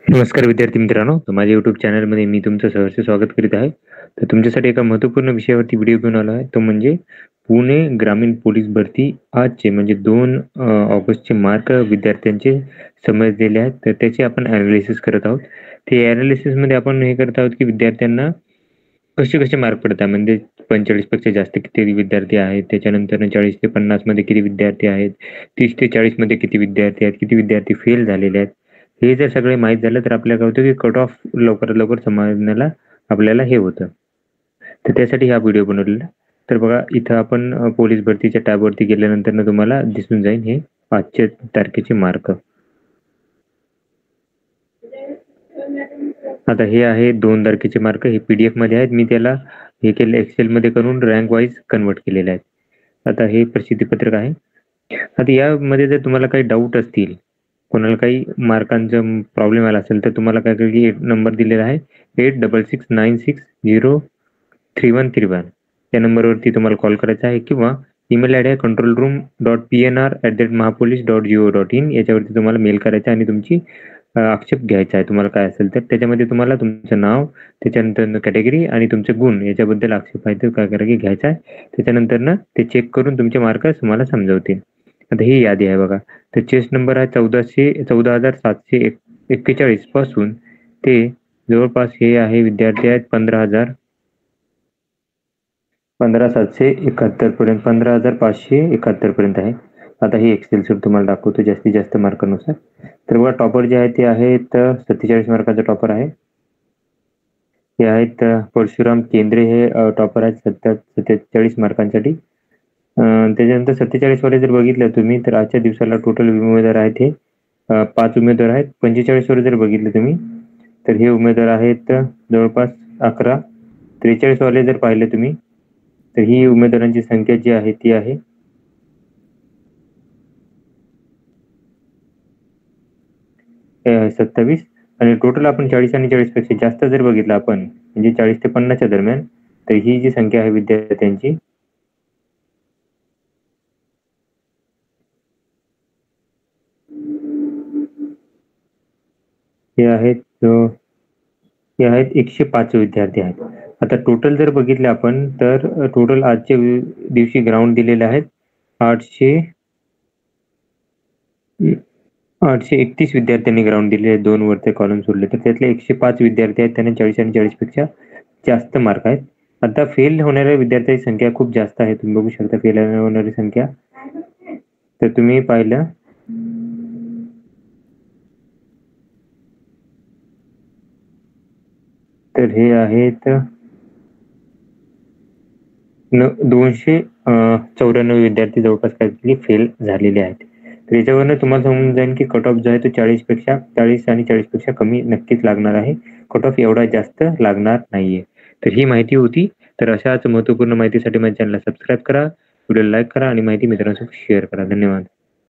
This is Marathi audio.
नमस्कार विद्यार्थी मित्रांनो, तर माझ्या यूट्यूब चॅनलमध्ये मी तुमचं सहर्ष स्वागत करीत आहे. तर तुमच्यासाठी एका महत्त्वपूर्ण विषयावरती व्हिडिओ घेऊन आलो आहे. तो म्हणजे पुणे ग्रामीण पोलीस भरती आजचे म्हणजे 2 ऑगस्टचे मार्क विद्यार्थ्यांचे समजलेले आहेत. तर त्याचे आपण ॲनालिसिस करत आहोत. ते ॲनालिसिसमध्ये आपण हे करत आहोत की विद्यार्थ्यांना कसे-कसे मार्क पडतात, म्हणजे 45 पेक्षा जास्त किती विद्यार्थी आहेत, त्याच्यानंतर 40 ते 50 मध्ये किती विद्यार्थी आहेत, 30 ते 40 मध्ये किती विद्यार्थी आहेत, किती विद्यार्थी फेल झालेले आहेत. हे जर सगळे माहीत झालं तर आपल्याला कळतं की कट ऑफ लवकरात लवकर समजण्याला आपल्याला हे होतं. तर त्यासाठी हा व्हिडिओ बनवलेला. तर बघा इथं आपण पोलीस भरतीच्या टॅबवरती गेल्यानंतर तुम्हाला दिसून जाईल हे 5 तारखेचे मार्क. आता हे आहे 2 तारखेचे मार्क. हे पीडीएफ मध्ये आहेत. मी त्याला हे केलं एक्सेल मध्ये करून रँक वाईज कन्वर्ट केलेले आहेत. आता हे प्रसिद्धीपत्रक आहे. आता यामध्ये जर तुम्हाला काही डाऊट असतील, कोणाला काही मार्कांचा प्रॉब्लेम आला असेल, तर तुम्हाला काय करायचं की नंबर दिलेला आहे 8669603131 या नंबरवरती तुम्हाला कॉल करायचा आहे किंवा ईमेल आयडी आहे controlroom.pnr@mahapolice.go.in याच्यावरती तुम्हाला मेल करायचा आणि तुमची आक्षेप घ्यायचा आहे तुम्हाला काय असेल तर. त्याच्यामध्ये तुम्हाला तुमचं नाव, त्याच्यानंतर कॅटेगरी आणि तुमचे गुण याच्याबद्दल आक्षेप आहे तर काय करायचं घ्यायचा आहे. त्याच्यानंतर ते चेक करून तुमचे मार्क तुम्हाला समजवतील. आता ही यादी आहे बघा. तर चेस्ट नंबर आहे 14,741 पासून ते जवळपास हे आहे विद्यार्थी आहेत 15,771 पर्यंत 15,571 पर्यंत आहे. आता ही एक्सेल शीट तुम्हाला दाखवतो जास्तीत जास्त मार्कानुसार. तर बघा टॉपर जे आहे ते आहेत 47 मार्काचा टॉपर आहे. हे आहेत परशुराम केंद्रे, हे टॉपर आहेत 47 मार्कांसाठी. त्याच्यानंतर 47 वाले जर बघितलं तुम्ही तर आजच्या दिवसाला टोटल उमेदवार आहेत हे 5 उमेदवार आहेत. 45 वाले जर बघितले तुम्ही तर हे उमेदवार आहेत जवळपास 11. 43 वाले जर पाहिले तुम्ही तर ही उमेदवारांची संख्या जी आहे ती आहे 27 आणि टोटल आपण 40 आणि 40 पेक्षा जास्त जर बघितलं आपण म्हणजे 40 ते 50 च्या दरम्यान, तर ही जी संख्या आहे विद्यार्थ्यांची हे आहेत 105 विद्यार्थी आहेत. आता टोटल जर बघितले आपण तर टोटल आजच्या दिवशी ग्राउंड दिलेले आहेत 831 विद्यार्थ्यांनी ग्राउंड दिले आहेत. 2 वरचे कॉलम सोडले तर त्यातले 105 विद्यार्थी आहेत त्यांना 40 आणि 40 पेक्षा जास्त मार्क आहेत. आता फेल होणाऱ्या विद्यार्थ्यांची संख्या खूप जास्त आहे. तुम्ही बघू शकता फेल होणारी संख्या. तर तुम्ही पाहिलं तर हे आहेत 294 विद्यार्थी जवळपास काहीतरी फेल झालेले आहेत. तर याच्यावरनं तुम्हाला समजून जाईल की कट ऑफ जो आहे तो 40 आणि 40 पेक्षा कमी नक्कीच लागणार आहे. कट ऑफ एवढा जास्त लागणार नाहीये. तर ही माहिती होती. तर अशाच महत्त्वपूर्ण माहितीसाठी माझ्या चॅनलला सबस्क्राईब करा, व्हिडिओला लाईक करा आणि माहिती मित्रांसोबत शेअर करा. धन्यवाद.